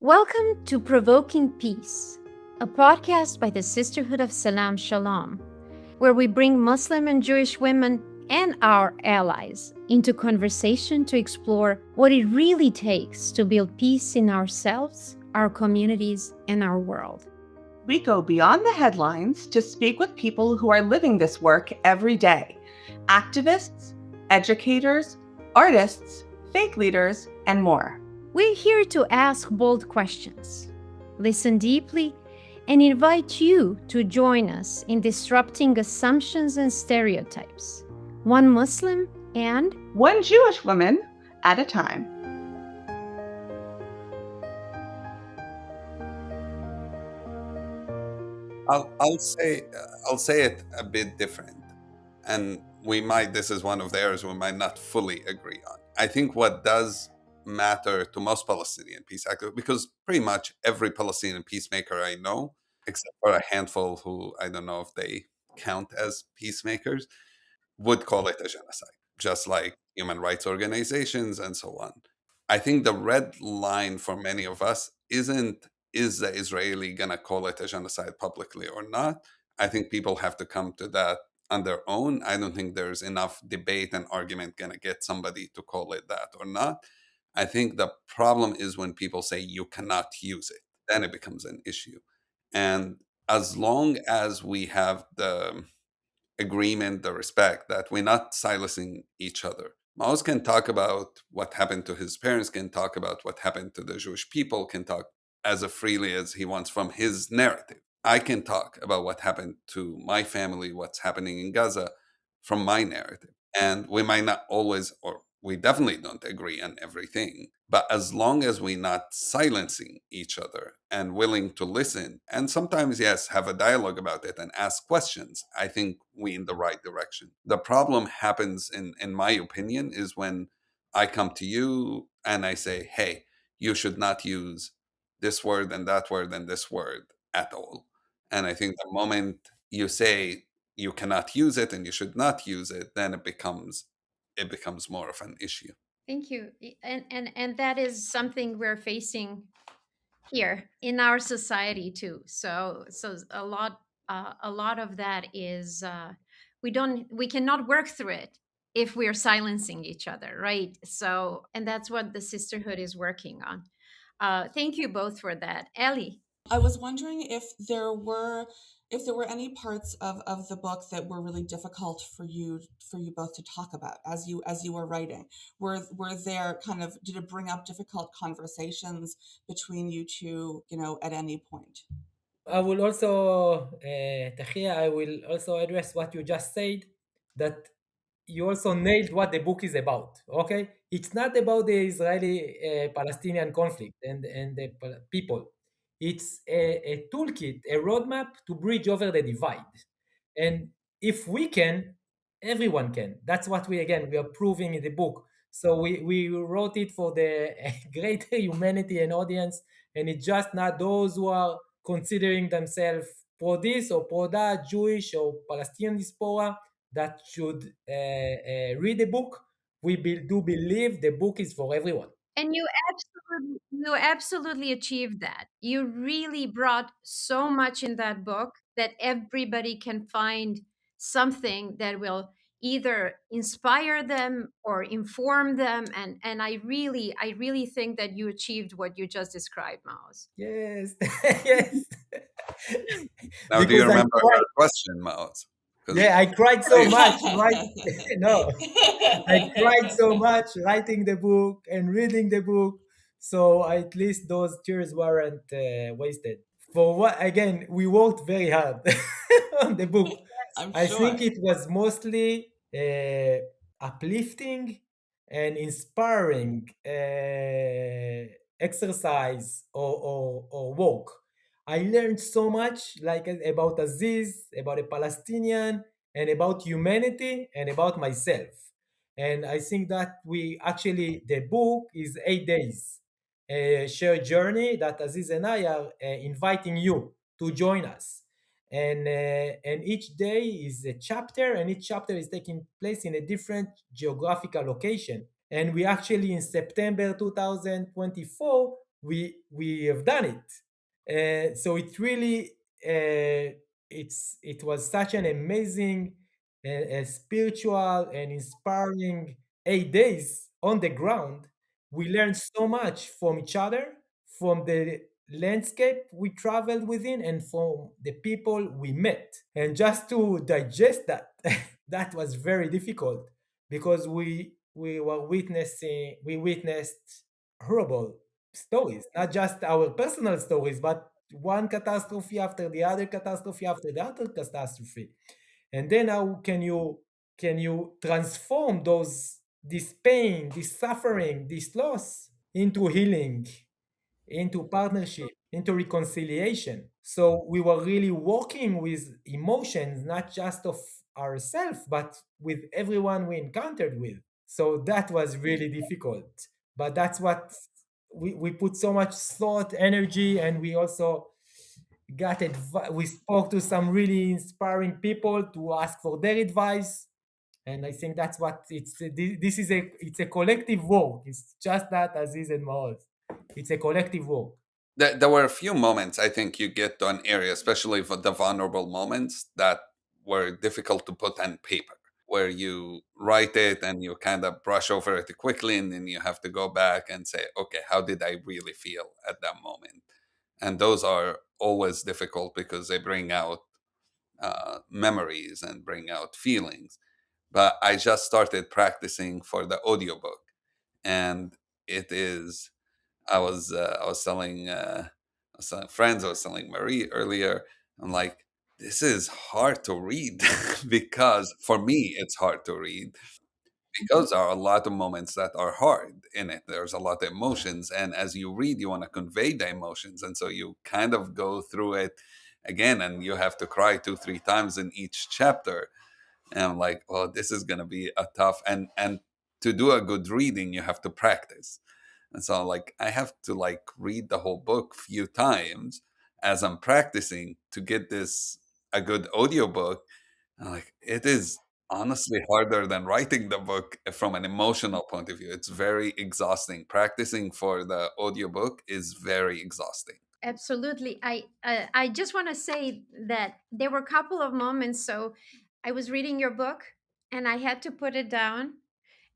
Welcome to Provoking Peace, a podcast by the Sisterhood of Salam Shalom, where we bring Muslim and Jewish women and our allies into conversation to explore what it really takes to build peace in ourselves, our communities, and our world. We go beyond the headlines to speak with people who are living this work every day: activists, educators, artists, faith leaders, and more. We're here to ask bold questions, listen deeply, and invite you to join us in disrupting assumptions and stereotypes, one Muslim and one Jewish woman at a time. I'll say it a bit different, and this is one of the areas we might not fully agree on. I think what does matter to most Palestinian peace activists, because pretty much every Palestinian peacemaker I know, except for a handful who I don't know if they count as peacemakers, would call it a genocide, just like human rights organizations and so on. I think the red line for many of us isn't, is the Israeli going to call it a genocide publicly or not? I think people have to come to that on their own. I don't think there's enough debate and argument going to get somebody to call it that or not. I think the problem is when people say you cannot use it, then it becomes an issue. And as long as we have the agreement, the respect that we're not silencing each other. Maoz can talk about what happened to his parents, can talk about what happened to the Jewish people, can talk as freely as he wants from his narrative. I can talk about what happened to my family, what's happening in Gaza from my narrative. And we might not always, or we definitely don't agree on everything. But as long as we're not silencing each other and willing to listen, and sometimes, yes, have a dialogue about it and ask questions, I think we in the right direction. The problem happens, in my opinion, is when I come to you and I say, hey, you should not use this word and that word and this word at all. And I think the moment you say you cannot use it and you should not use it, then it becomes more of an issue. thank you. And that is something we're facing here in our society too. So a lot of that is we cannot work through it if we're silencing each other, right? So and that's what the sisterhood is working on. Thank you both for that. Ellie. I was wondering if there were any parts of the book that were really difficult for you both to talk about as you were writing. Were there kind of, did it bring up difficult conversations between you two, at any point? I will also, Tahia, I will also address what you just said, that you also nailed what the book is about. Okay, it's not about the Israeli-Palestinian conflict and the people. It's a toolkit, a roadmap to bridge over the divide. And if we can, everyone can. That's what we are proving in the book. So we wrote it for the greater humanity and audience, and it's just not those who are considering themselves pro this or pro that, Jewish or Palestinian diaspora, that should read the book. Do believe the book is for everyone. And you absolutely achieved that. You really brought so much in that book that everybody can find something that will either inspire them or inform them. And I really think that you achieved what you just described, Maoz. Yes, yes. Now, do you Because I remember cried. her question, Maoz? Because Yeah, I cried so much. Right? No, I cried so much writing the book and reading the book. So at least those tears weren't wasted. For what, again, we worked very hard on the book. I'm I sure. think it was mostly uplifting and inspiring exercise or work. I learned so much, like about Aziz, about a Palestinian, and about humanity, and about myself. And I think that the book is 8 days, a shared journey that Aziz and I are inviting you to join us. And each day is a chapter, and each chapter is taking place in a different geographical location. And we actually, in September 2024, we have done it. So it really it was such an amazing, spiritual and inspiring 8 days on the ground. We learned so much from each other, from the landscape we traveled within, and from the people we met. And just to digest that, that was very difficult because we witnessed horrible stories, not just our personal stories, but one catastrophe after the other catastrophe after the other catastrophe. And then how can you transform those this pain, this suffering, this loss into healing, into partnership, into reconciliation? So we were really working with emotions, not just of ourselves, but with everyone we encountered with. So that was really difficult. But that's what we put so much thought, energy, and we also we spoke to some really inspiring people to ask for their advice. And I think that's what this is it's a collective work. It's just that Aziz and Maoz. It's a collective work. There were a few moments I think you get to an area, especially for the vulnerable moments, that were difficult to put on paper, where you write it and you kind of brush over it quickly, and then you have to go back and say, okay, how did I really feel at that moment? And those are always difficult because they bring out memories and bring out feelings. But I just started practicing for the audiobook, and it is I was telling friends, I was telling Marie earlier. I'm like, this is hard to read because for me it's hard to read because there are a lot of moments that are hard in it. There's a lot of emotions, and as you read, you want to convey the emotions, and so you kind of go through it again, and you have to cry 2 3 times in each chapter. And I'm like, oh, this is gonna be a tough and to do a good reading, you have to practice. And so like I have to like read the whole book few times as I'm practicing to get this a good audiobook. And like it is honestly harder than writing the book from an emotional point of view. It's very exhausting. Practicing for the audiobook is very exhausting. Absolutely. I just want to say that there were a couple of moments. So I was reading your book and I had to put it down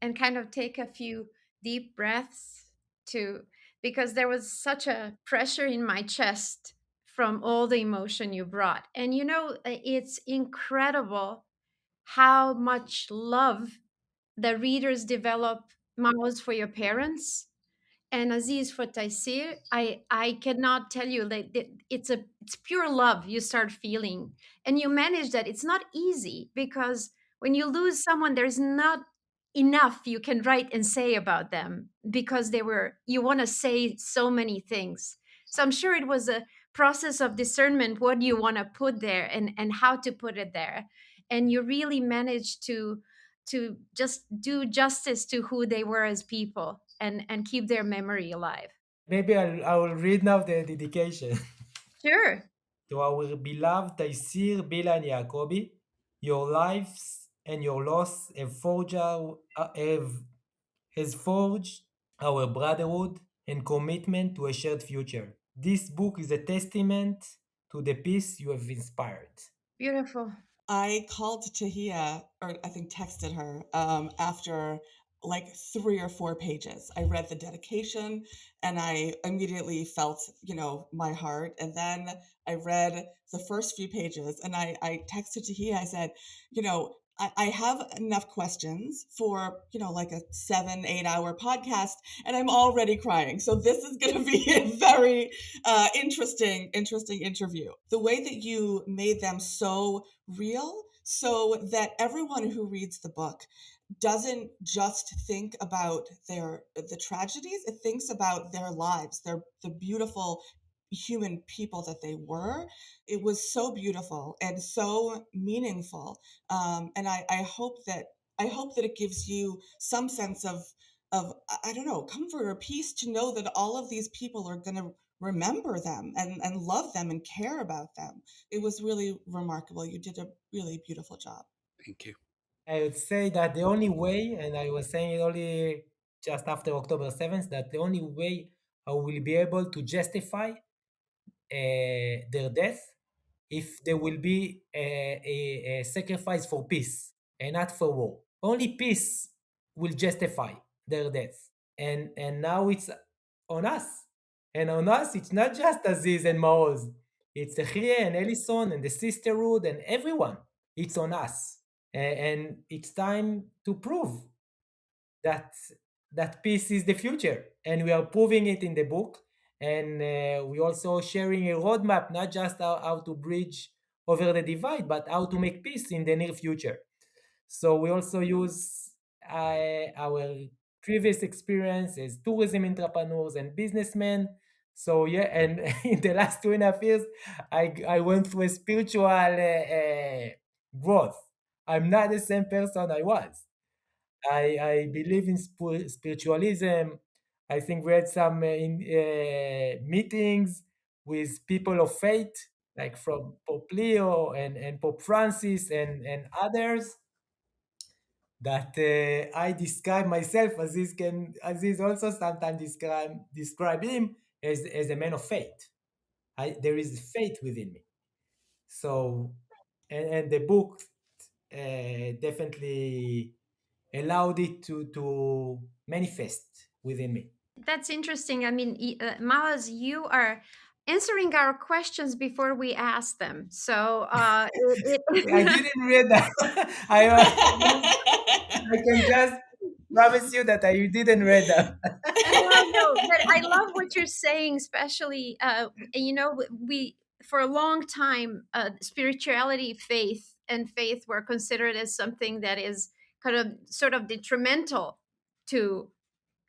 and kind of take a few deep breaths to, because there was such a pressure in my chest from all the emotion you brought. And you know, it's incredible how much love the readers develop, Maoz, for your parents and Aziz for Taisir. I cannot tell you that it's pure love you start feeling, and you manage that. It's not easy because when you lose someone, there's not enough you can write and say about them because they were you want to say so many things. So I'm sure it was a process of discernment what you want to put there and how to put it there, and you really managed to just do justice to who they were as people and keep their memory alive. Maybe I will read now the dedication. Sure. To our beloved Taisir, Bila, and Yacobi, your lives and your loss has forged our brotherhood and commitment to a shared future. This book is a testament to the peace you have inspired. Beautiful. I called Tahia, or I think texted her, after like 3 or 4 pages. I read the dedication and I immediately felt, my heart. And then I read the first few pages and I texted Tahia. I said, I have enough questions for, like a 7 8 hour podcast, and I'm already crying. So this is going to be a very interesting interview. The way that you made them so real, so that everyone who reads the book doesn't just think about the tragedies, it thinks about their lives, the beautiful human people that they were. It was so beautiful and so meaningful. And I hope that it gives you some sense of I don't know, comfort or peace to know that all of these people are going to remember them and love them and care about them. It was really remarkable. You did a really beautiful job. Thank you. I would say that the only way, and I was saying it only just after October 7th, that the only way who will be able to justify their death if there will be a sacrifice for peace and not for war. Only peace will justify their death. And now it's on us. And on us, it's not just Aziz and Maoz. It's Tehrie and Ellison and the sisterhood and everyone. It's on us. And it's time to prove that that peace is the future, and we are proving it in the book. And we also sharing a roadmap, not just how to bridge over the divide, but how to make peace in the near future. So we also use our previous experience as tourism entrepreneurs and businessmen. So yeah, and in the last 2.5 years, I went through a spiritual growth. I'm not the same person I was. I believe in spiritualism. I think we had some meetings with people of faith, like from Pope Leo and Pope Francis and others that I describe myself. Aziz also sometimes describe him as a man of faith. There is faith within me. So, and the book definitely allowed it to manifest within me. That's interesting. I mean, Maoz, you are answering our questions before we ask them. So I didn't read that. I can just promise you that I didn't read that. no, no, but I love what you're saying, especially, we, for a long time, spirituality, faith, and faith were considered as something that is kind of sort of detrimental to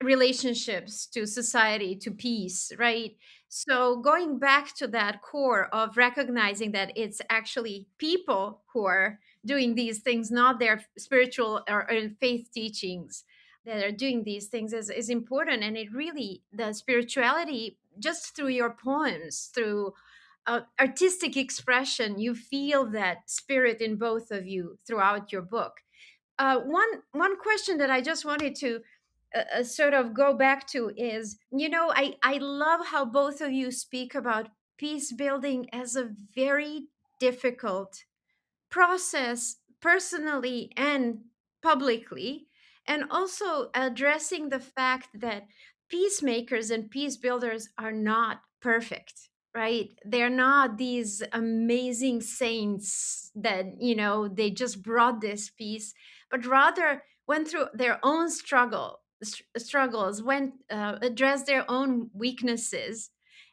relationships, to society, to peace, right? So going back to that core of recognizing that it's actually people who are doing these things, not their spiritual or faith teachings that are doing these things, is important. And it really, the spirituality, just through your poems, through artistic expression, you feel that spirit in both of you throughout your book. One question that I just wanted to sort of go back to is, I love how both of you speak about peace building as a very difficult process, personally and publicly, and also addressing the fact that peacemakers and peace builders are not perfect, right? They're not these amazing saints that, they just brought this peace, but rather went through their own struggles, went addressed their own weaknesses.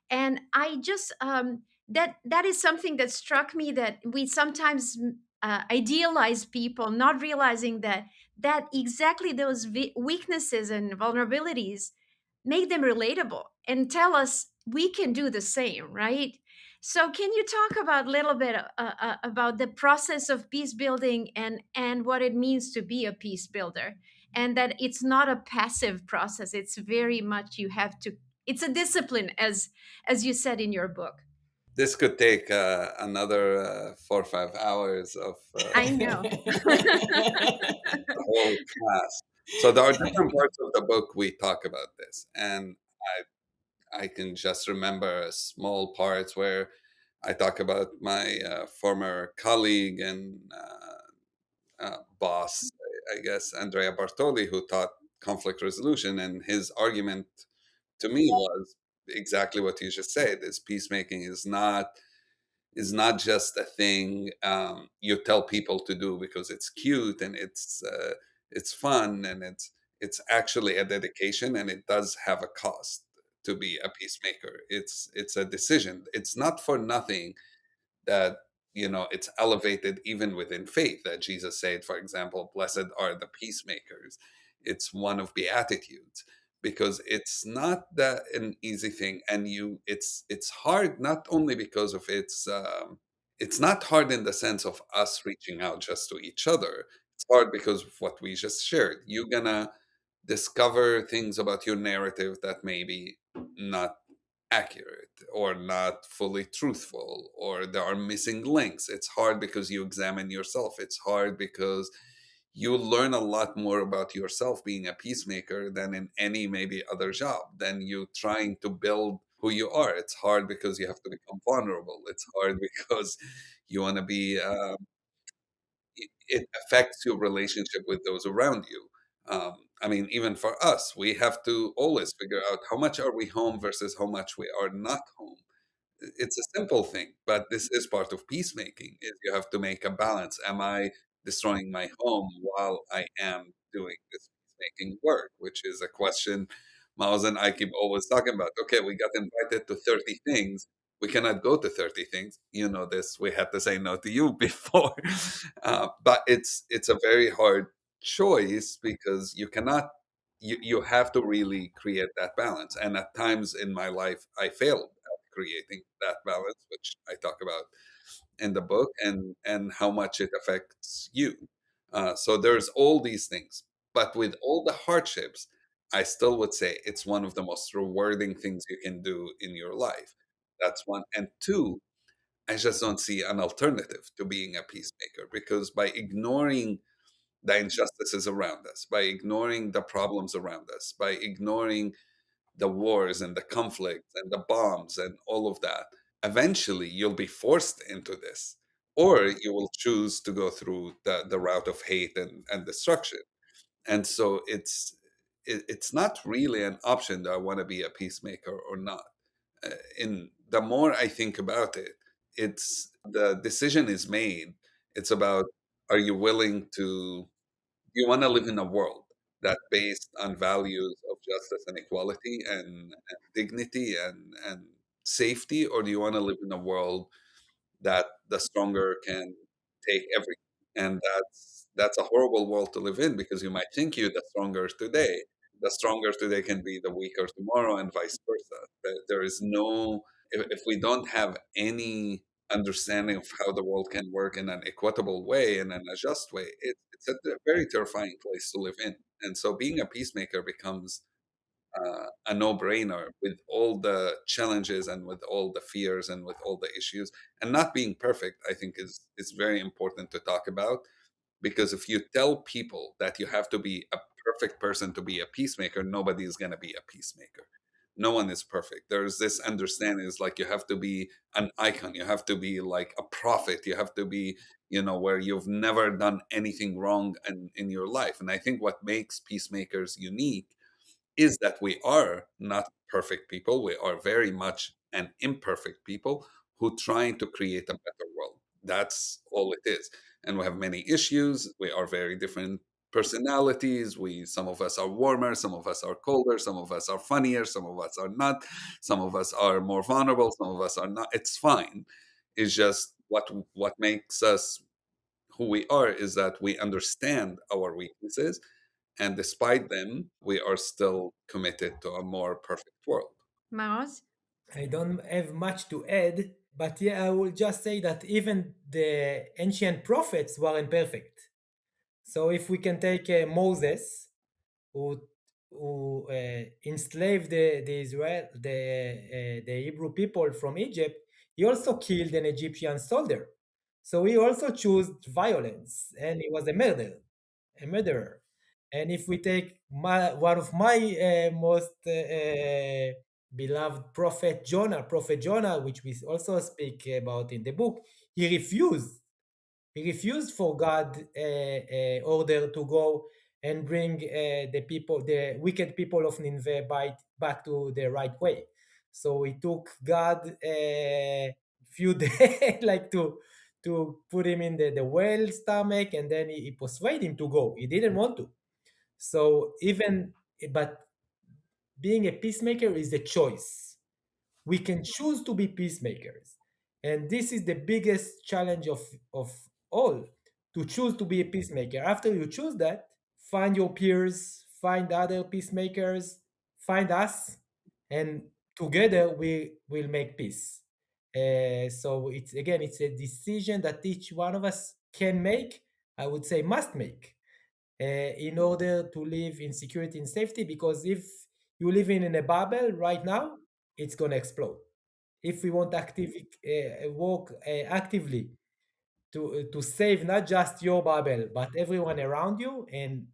And I just that is something that struck me, that we sometimes idealize people, not realizing that exactly those weaknesses and vulnerabilities make them relatable and tell us we can do the same, right? So can you talk about a little bit about the process of peace building and what it means to be a peace builder, and that it's not a passive process, it's very much, you have to, it's a discipline, as you said in your book. This could take another 4 or 5 hours of I know. the whole class. So there are different parts of the book we talk about this, and I can just remember small parts where I talk about my former colleague and boss, I guess, Andrea Bartoli, who taught conflict resolution, and his argument to me was exactly what you just said: is peacemaking is not just a thing you tell people to do because it's cute and it's fun, and it's actually a dedication, and it does have a cost to be a peacemaker. It's a decision. It's not for nothing that it's elevated even within faith, that Jesus said, for example, blessed are the peacemakers. It's one of beatitudes, because it's not that an easy thing, and it's hard, not only because of it's not hard in the sense of us reaching out just to each other. It's hard because of what we just shared. You're gonna discover things about your narrative that maybe not accurate or not fully truthful, or there are missing links. It's hard because you examine yourself. It's hard because you learn a lot more about yourself being a peacemaker than in any maybe other job, than you trying to build who you are. It's hard because you have to become vulnerable. It's hard because you want to be it affects your relationship with those around you. I mean, even for us, we have to always figure out how much are we home versus how much we are not home. It's a simple thing, but this is part of peacemaking. Is you have to make a balance. Am I destroying my home while I am doing this peacemaking work? Which is a question Maoz and I keep always talking about. Okay, we got invited to 30 things. We cannot go to 30 things. You know this. We had to say no to you before. But it's a very hard choice because you cannot you have to really create that balance. And at times in my life, I failed creating that balance, which I talk about in the book, and how much it affects you. So there's all these things, but with all the hardships, I still would say it's one of the most rewarding things you can do in your life. That's one. And two, I just don't see an alternative to being a peacemaker, because by ignoring the injustices around us, by ignoring the problems around us, by ignoring the wars and the conflicts and the bombs and all of that, eventually you'll be forced into this, or you will choose to go through the route of hate and destruction. And so it's not really an option that I want to be a peacemaker or not. In the more I think about it, it's the decision is made. It's about, are you willing to, you want to live in a world that based on values of justice and equality and dignity and safety, or do you want to live in a world that the stronger can take everything? And that's a horrible world to live in, because you might think you the stronger today, the stronger today can be the weaker tomorrow, and vice versa. There is no, if we don't have any understanding of how the world can work in an equitable way and in a just way, it's a very terrifying place to live in. And so being a peacemaker becomes a no-brainer, with all the challenges and with all the fears and with all the issues. And not being perfect, I think, is very important to talk about, because if you tell people that you have to be a perfect person to be a peacemaker, nobody is going to be a peacemaker. No one is perfect. There's this understanding, is like you have to be an icon, you have to be like a prophet, you have to be, where you've never done anything wrong in your life. And I think what makes peacemakers unique is that we are not perfect people. We are very much an imperfect people who trying to create a better world. That's all it is. And we have many issues. We are very different personalities. Some of us are warmer, some of us are colder, some of us are funnier, some of us are not, some of us are more vulnerable, some of us are not. It's fine. It's just what makes us who we are is that we understand our weaknesses, and despite them, we are still committed to a more perfect world. Maoz? I don't have much to add, but yeah, I will just say that even the ancient prophets weren't perfect. So if we can take Moses, who enslaved the Hebrew people from Egypt, he also killed an Egyptian soldier. So he also chose violence, and he was a murderer. And if we take one of my most beloved Prophet Jonah, which we also speak about in the book, he refused. He refused for God order to go and bring the wicked people of Nineveh back to the right way. So it took God a few days, like to put him in the whale stomach, and then he persuaded him to go. He didn't want to. So but being a peacemaker is a choice. We can choose to be peacemakers, and this is the biggest challenge of all, to choose to be a peacemaker. After you choose that, find your peers, find other peacemakers, find us, and together we will make peace. So it's a decision that each one of us can make, I would say must make, in order to live in security and safety. Because if you live in a bubble right now, it's going to explode. If we want work actively to save not just your bubble but everyone around you and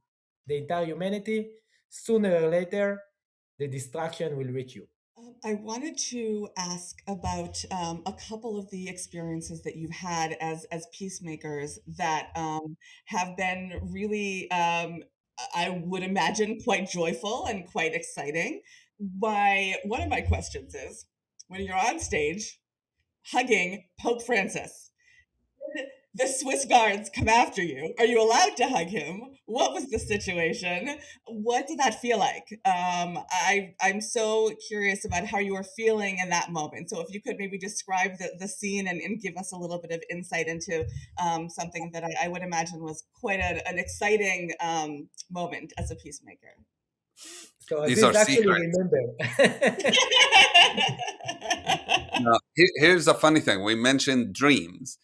the entire humanity, sooner or later the destruction will reach you. I wanted to ask about a couple of the experiences that you've had as peacemakers that have been really, I would imagine, quite joyful and quite exciting. One of my questions is, when you're on stage hugging Pope Francis, the Swiss guards come after you. Are you allowed to hug him? What was the situation? What did that feel like? I'm so curious about how you were feeling in that moment. So if you could maybe describe the scene and give us a little bit of insight into something that I would imagine was quite an exciting moment as a peacemaker. So These are Aziz actually secrets. remember. Now, here's a funny thing. We mentioned dreams,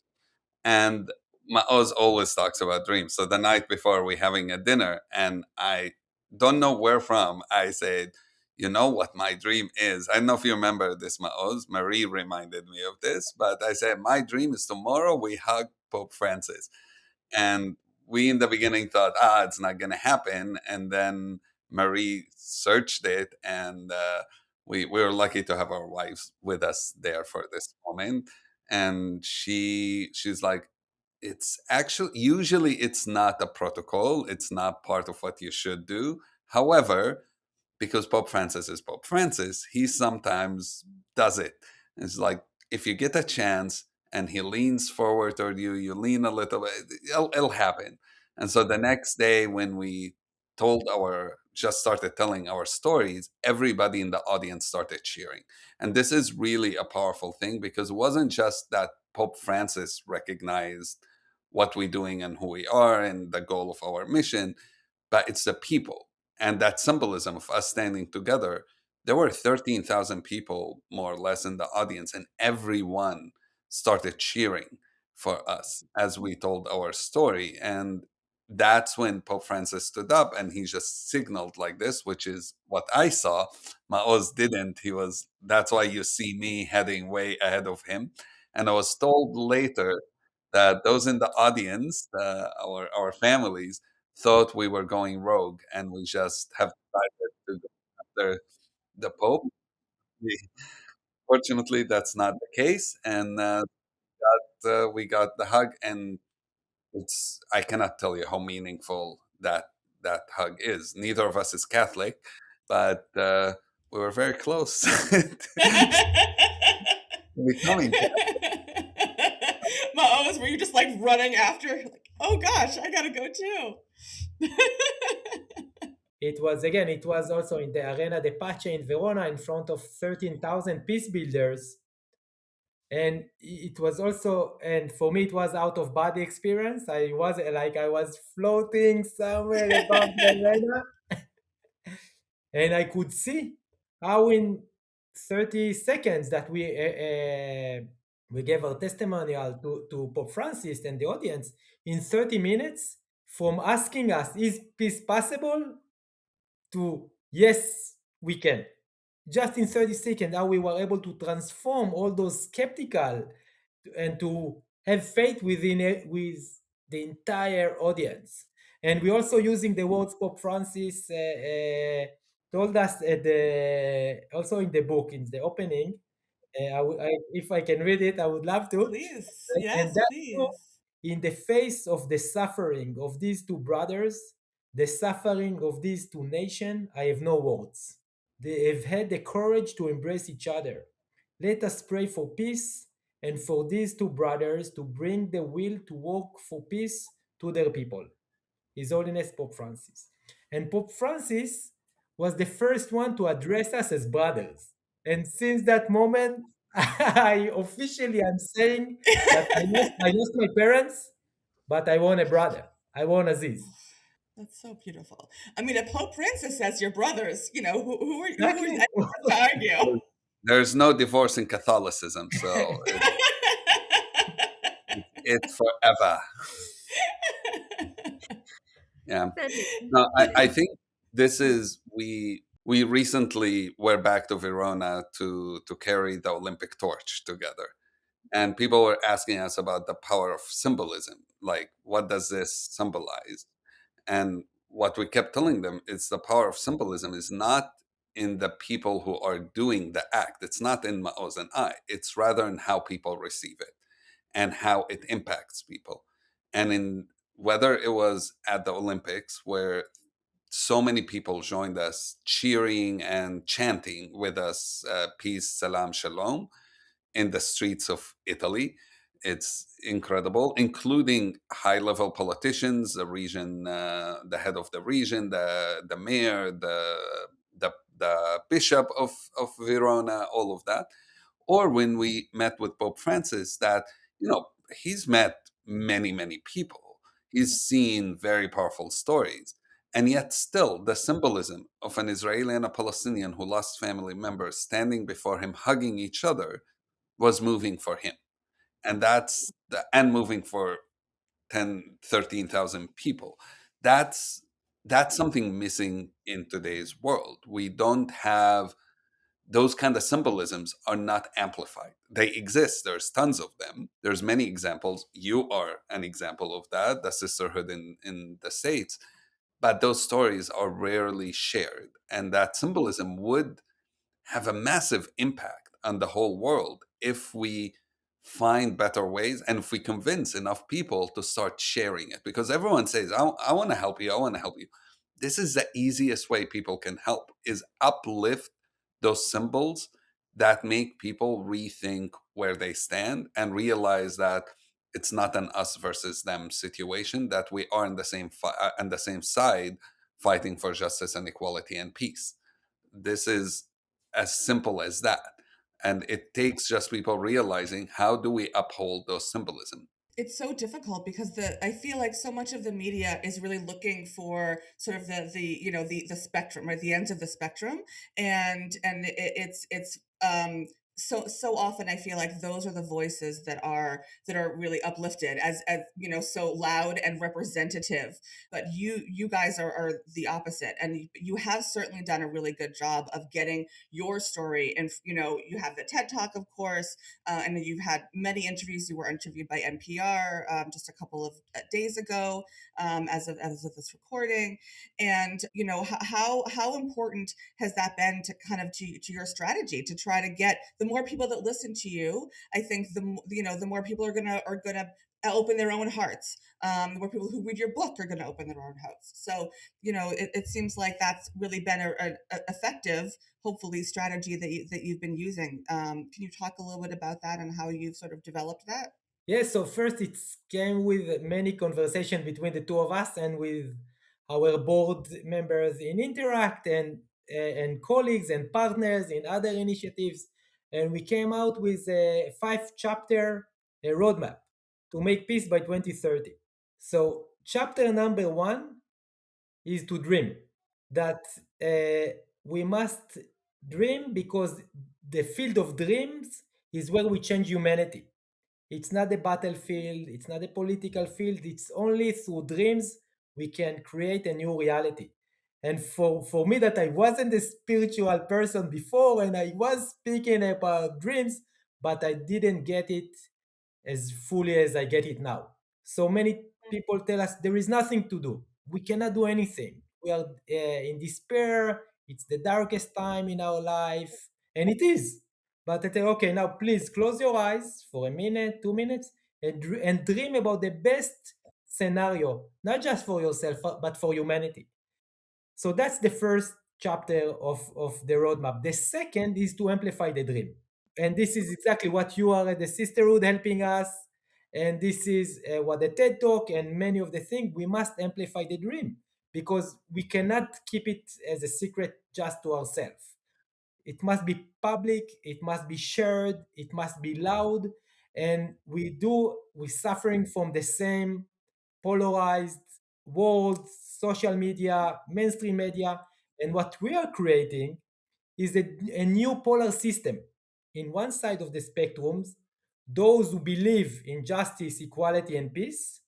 and Maoz always talks about dreams. So the night before, we having a dinner, and I don't know where from. I said, "You know what my dream is?" I don't know if you remember this, Maoz. Marie reminded me of this, but I said my dream is tomorrow we hug Pope Francis, and we in the beginning thought, it's not going to happen, and then Marie searched it, and we were lucky to have our wives with us there for this moment, and she's like, it's actually usually it's not a protocol, it's not part of what you should do. However, because Pope Francis is Pope Francis, he sometimes does it. It's like if you get a chance and he leans forward toward you, you lean a little bit, it'll happen. And so the next day, when we just started telling our stories, everybody in the audience started cheering. And this is really a powerful thing because it wasn't just that Pope Francis recognized what we're doing and who we are and the goal of our mission, but it's the people and that symbolism of us standing together. There were 13,000 people, more or less, in the audience, and everyone started cheering for us as we told our story. And that's when Pope Francis stood up and he just signaled like this, which is what I saw. Maoz didn't. That's why you see me heading way ahead of him. And I was told later that those in the audience, our families, thought we were going rogue, and we just have decided to go after the Pope. We- Fortunately, that's not the case, and we got the hug, and I cannot tell you how meaningful that hug is. Neither of us is Catholic, but we were very close to becoming. Maoz, were you just like running after? Like, oh gosh, I gotta go too. It was also in the Arena de Pace in Verona in front of 13,000 peace builders. And it was also, and for me, it was out of body experience. I was floating somewhere above the arena, and I could see how in 30 seconds that we gave our testimonial to Pope Francis and the audience, in 30 minutes, from asking us, is peace possible, to yes, we can. Just in 30 seconds, how we were able to transform all those skeptical and to have faith with the entire audience. And we're also using the words Pope Francis told us also in the book, in the opening. If I can read it, I would love to. Please, And yes, that's true. please. In the face of the suffering of these two brothers, the suffering of these two nations, I have no words. They have had the courage to embrace each other. Let us pray for peace and for these two brothers to bring the will to work for peace to their people. His Holiness Pope Francis. And Pope Francis was the first one to address us as brothers. And since that moment, I officially am saying that I lost my parents, but I want a brother. I want Aziz. That's so beautiful. I mean, if Pope Francis says your brothers, who is Exactly. anyone to argue? There's no divorce in Catholicism, so it's forever. Yeah. That is. No, I think this is we recently were back to Verona to carry the Olympic torch together, And people were asking us about the power of symbolism, like what does this symbolize? And what we kept telling them is the power of symbolism is not in the people who are doing the act. It's not in Maoz and I. It's rather in how people receive it and how it impacts people. And in whether it was at the Olympics where so many people joined us cheering and chanting with us, peace, salam, shalom, in the streets of Italy. It's incredible, including high-level politicians, the head of the region, the mayor, the bishop of Verona, all of that. Or when we met with Pope Francis, that he's met many people, he's seen very powerful stories, and yet still the symbolism of an Israeli and a Palestinian who lost family members standing before him, hugging each other, was moving for him. And moving for 10, 13,000 people. That's that's something missing in today's world. We don't have those kind of symbolisms, are not amplified. They exist, there's tons of them, there's many examples. You are an example of that, the sisterhood in the States. But those stories are rarely shared, and that symbolism would have a massive impact on the whole world if we find better ways and if we convince enough people to start sharing it. Because everyone says, I want to help you, I want to help you. This is the easiest way people can help, is uplift those symbols that make people rethink where they stand and realize that it's not an us versus them situation, that we are on the on the same side, fighting for justice and equality and peace. This is as simple as that. And it takes just people realizing, how do we uphold those symbolism? It's so difficult because the I feel like so much of the media is really looking for sort of the spectrum, right, the ends of the spectrum, and it's so often I feel like those are the voices that are really uplifted as so loud and representative, but you guys are the opposite, and you have certainly done a really good job of getting your story, and you have the TED Talk, of course, and you've had many interviews. You were interviewed by NPR just a couple of days ago, as of this recording, and how important has that been to kind of to your strategy to try to get the more people that listen to you? I think the more people are gonna open their own hearts. The more people who read your book are going to open their own hearts. So it seems like that's really been a effective, hopefully, strategy that you've been using. Can you talk a little bit about that and how you've sort of developed that? Yeah, so first it came with many conversation between the two of us and with our board members in Interact and colleagues and partners in other initiatives. And we came out with a 5 chapter roadmap to make peace by 2030. So chapter number 1 is to dream. That we must dream because the field of dreams is where we change humanity. It's not the battlefield, it's not a political field, it's only through dreams we can create a new reality. And for me, that I wasn't a spiritual person before and I was speaking about dreams, but I didn't get it as fully as I get it now. So many people tell us there is nothing to do. We cannot do anything. We are in despair. It's the darkest time in our life. And it is. But I tell, okay, now please close your eyes for a minute, 2 minutes, and dream about the best scenario, not just for yourself, but for humanity. So that's the first chapter of the roadmap. The second is to amplify the dream. And this is exactly what you are at the sisterhood helping us. And this is what the TED Talk and many of the things, we must amplify the dream because we cannot keep it as a secret just to ourselves. It must be public, it must be shared, it must be loud. And we're suffering from the same polarized world, social media, mainstream media. And what we are creating is a new polar system. In one side of the spectrums, those who believe in justice, equality, and peace,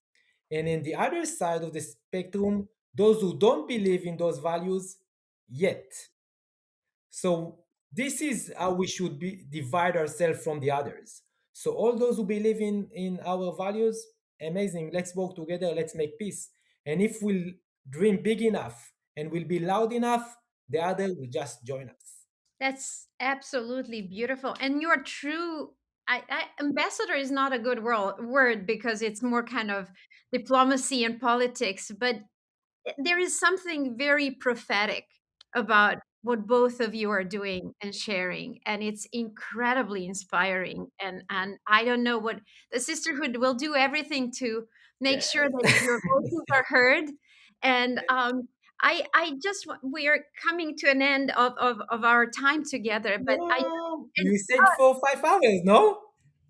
and in the other side of the spectrum, those who don't believe in those values yet. So this is how we should divide ourselves from the others. So all those who believe in our values, amazing. Let's work together. Let's make peace. And if we'll dream big enough and we'll be loud enough, the other will just join us. That's absolutely beautiful. And you're true. Ambassador is not a good word because it's more kind of diplomacy and politics, but there is something very prophetic about what both of you are doing and sharing, and it's incredibly inspiring. And I don't know what the sisterhood will do everything to make sure that your voices are heard. And I just we are coming to an end of our time together, but I No, and you said for 5 hours, no?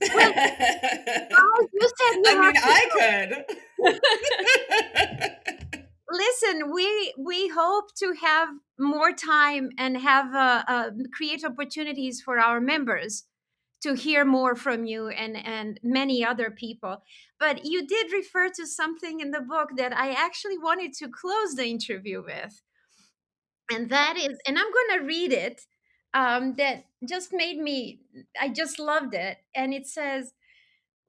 well, oh, you said you I have mean, I could. listen, we hope to have more time and have create opportunities for our members to hear more from you and many other people. But you did refer to something in the book that I actually wanted to close the interview with, and that is, and I'm going to read it. That just made me. I just loved it, and it says,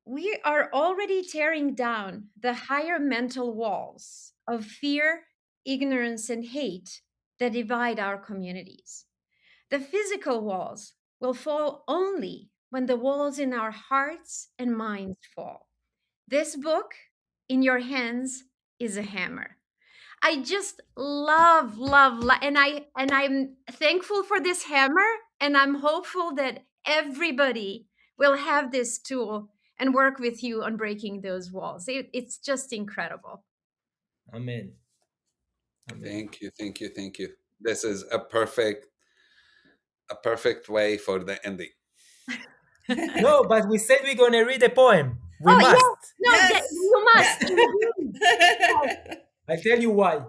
we are already tearing down the higher mental walls of fear, ignorance, and hate that divide our communities. The physical walls will fall only when the walls in our hearts and minds fall. This book in your hands is a hammer. I just love, and I'm thankful for this hammer, and I'm hopeful that everybody will have this tool and work with you on breaking those walls. It's just incredible. Amen. Amen. Thank you, thank you, thank you. This is a perfect way for the ending. No, but we said we're gonna read a poem. We Oh must. yes, no, Yes. you must. Indeed. I'll tell you why.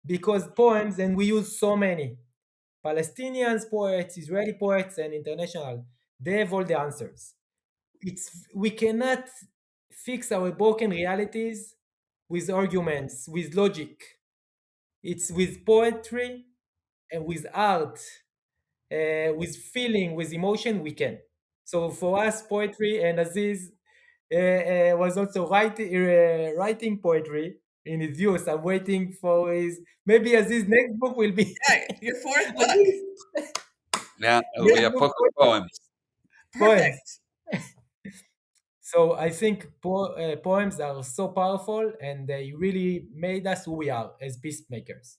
Because poems, and we use so many Palestinians poets, Israeli poets, and international, they have all the answers. We cannot fix our broken realities with arguments, with logic. It's with poetry and with art, with feeling, with emotion, we can. So for us, poetry, and Aziz was also writing poetry in his youth. I'm waiting for his, maybe Aziz's next book will be Yeah, your fourth book. Aziz, Yeah, it'll be next a book book of poems. poems. Perfect. So I think poems are so powerful, and they really made us who we are as peacemakers.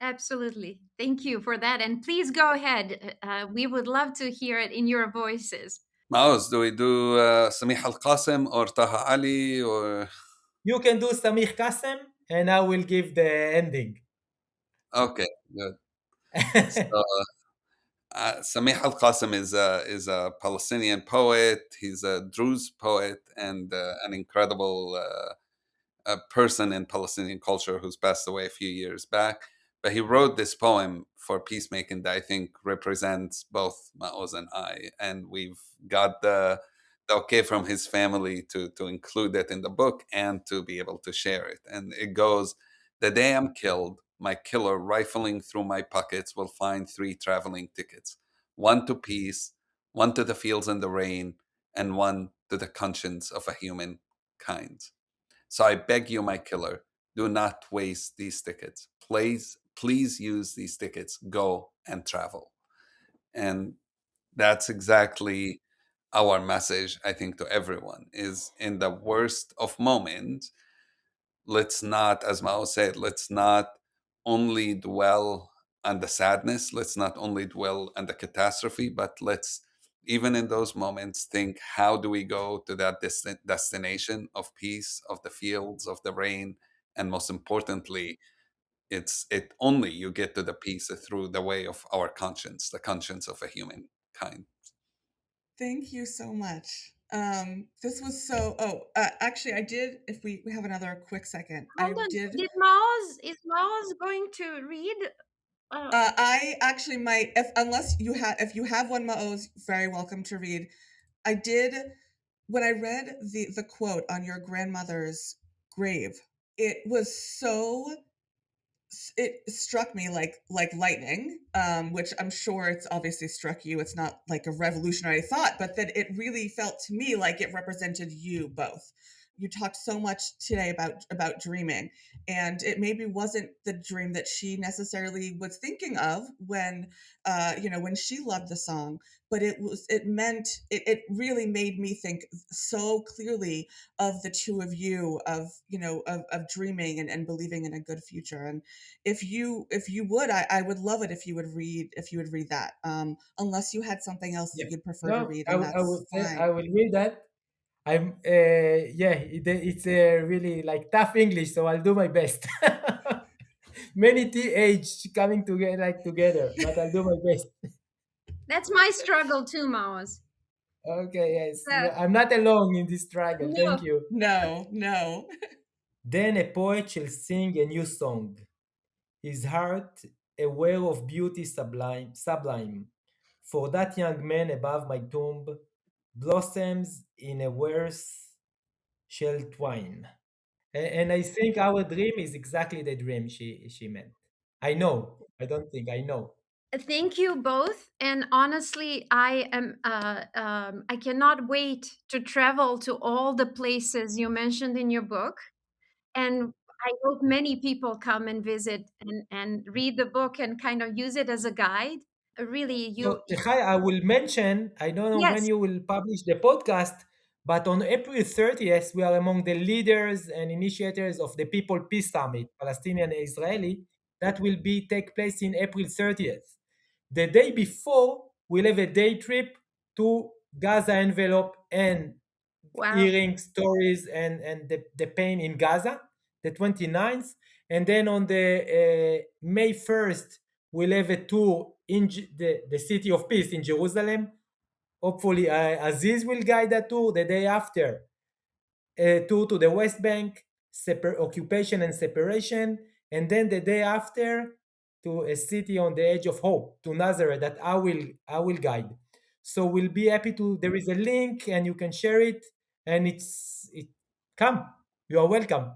Absolutely. Thank you for that. And please go ahead. We would love to hear it in your voices. Maoz, do we do Samih Al Qasim or Taha Ali or? You can do Samir Qassem, and I will give the ending. Okay, good. So Samih Al Qasim is a Palestinian poet. He's a Druze poet and an incredible a person in Palestinian culture who's passed away a few years back. But he wrote this poem for peacemaking that I think represents both Maoz and I. And we've got the okay from his family to include it in the book and to be able to share it. And it goes, the day I'm killed, my killer rifling through my pockets will find 3 traveling tickets, one to peace, one to the fields and the rain, and one to the conscience of a human kind. So I beg you, my killer, do not waste these tickets. Please use these tickets. Go and travel. And that's exactly our message, I think, to everyone is in the worst of moments, let's not, as Mao said, let's not only dwell on the sadness, let's not only dwell on the catastrophe, but let's, even in those moments, think how do we go to that destination of peace, of the fields, of the rain, and most importantly, it only you get to the peace through the way of our conscience, the conscience of a human kind. Thank you so much. This was so. Oh, actually, I did. If we have another quick second, I Hold on. did. Did Maoz, is Maoz going to read? I actually might, if unless you have, if you have one, Maoz, very welcome to read. I did when I read the quote on your grandmother's grave. It was so it struck me like lightning, which I'm sure it's obviously struck you. It's not like a revolutionary thought, but that it really felt to me like it represented you both. You talked so much today about dreaming, and it maybe wasn't the dream that she necessarily was thinking of when when she loved the song, but it really made me think so clearly of the two of you, of dreaming and believing in a good future. And if you would, I would love it if you would read that, unless you had something else that Yeah. you'd prefer to No, read, I, and I that's would say I fine. will read that. It's really like tough English, so I'll do my best. Many TH coming together together, but I'll do my best. That's my struggle too, Maoz. Okay, yes. So, I'm not alone in this struggle. Thank no, you. No, no. Then a poet shall sing a new song, his heart aware of beauty sublime. For that young man above my tomb blossoms in a verse shall twine. And I think our dream is exactly the dream she meant. I know. I don't think I know. thank you both. And honestly, I cannot wait to travel to all the places you mentioned in your book. And I hope many people come and visit and read the book and kind of use it as a guide. Really, So, Tehai, I will mention, I don't know when yes, you will publish the podcast, but on April 30th, we are among the leaders and initiators of the People Peace Summit, Palestinian and Israeli, that will take place in April 30th. The day before, we'll have a day trip to Gaza envelope and wow. hearing stories and the pain in Gaza, the 29th. And then on the May 1st, we'll have a tour in the City of Peace in Jerusalem. Hopefully, Aziz will guide that tour. The day after, a tour to the West Bank, occupation and separation. And then the day after, to a city on the edge of hope, to Nazareth, that I will guide. So we'll be happy to. There is a link, and you can share it. And it come. You are welcome.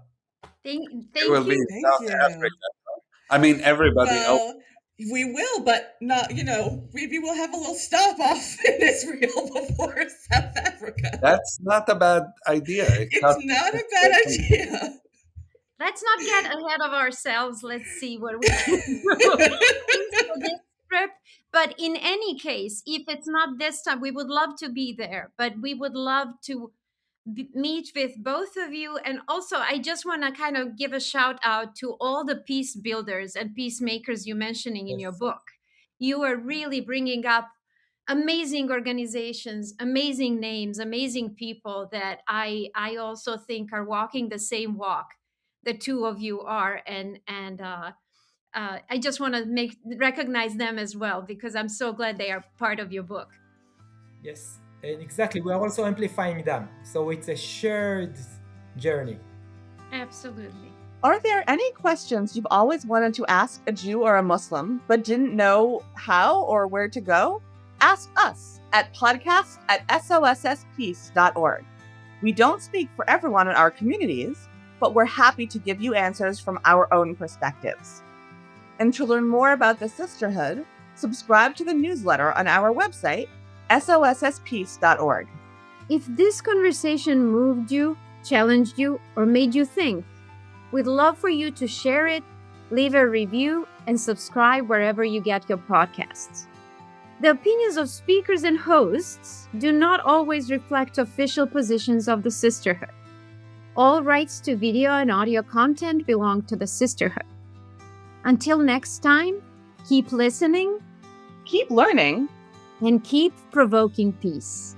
We will Thank be you. in Thank South you. Africa. I mean, everybody. Oh, Well, we will, but not, maybe we'll have a little stop off in Israel before South Africa. that's not a bad idea. It It's cuts not a bad transportation. idea. Let's not get ahead of ourselves. Let's see what we can do. Thanks for this trip. But in any case, if it's not this time, we would love to be there. But we would love to meet with both of you. And also, I just want to kind of give a shout out to all the peace builders and peacemakers you mentioning in your Yes. book. You are really bringing up amazing organizations, amazing names, amazing people that I also think are walking the same walk the two of you are. And I just want to recognize them as well because I'm so glad they are part of your book. Yes. And exactly. We are also amplifying them. So it's a shared journey. Absolutely. Are there any questions you've always wanted to ask a Jew or a Muslim but didn't know how or where to go? Ask us at podcast@sosspeace.org. We don't speak for everyone in our communities, but we're happy to give you answers from our own perspectives. And to learn more about the sisterhood, subscribe to the newsletter on our website, sosspeace.org. If this conversation moved you, challenged you, or made you think, we'd love for you to share it, leave a review, and subscribe wherever you get your podcasts. The opinions of speakers and hosts do not always reflect official positions of the sisterhood. All rights to video and audio content belong to the sisterhood. Until next time, keep listening, Keep learning, and keep provoking peace.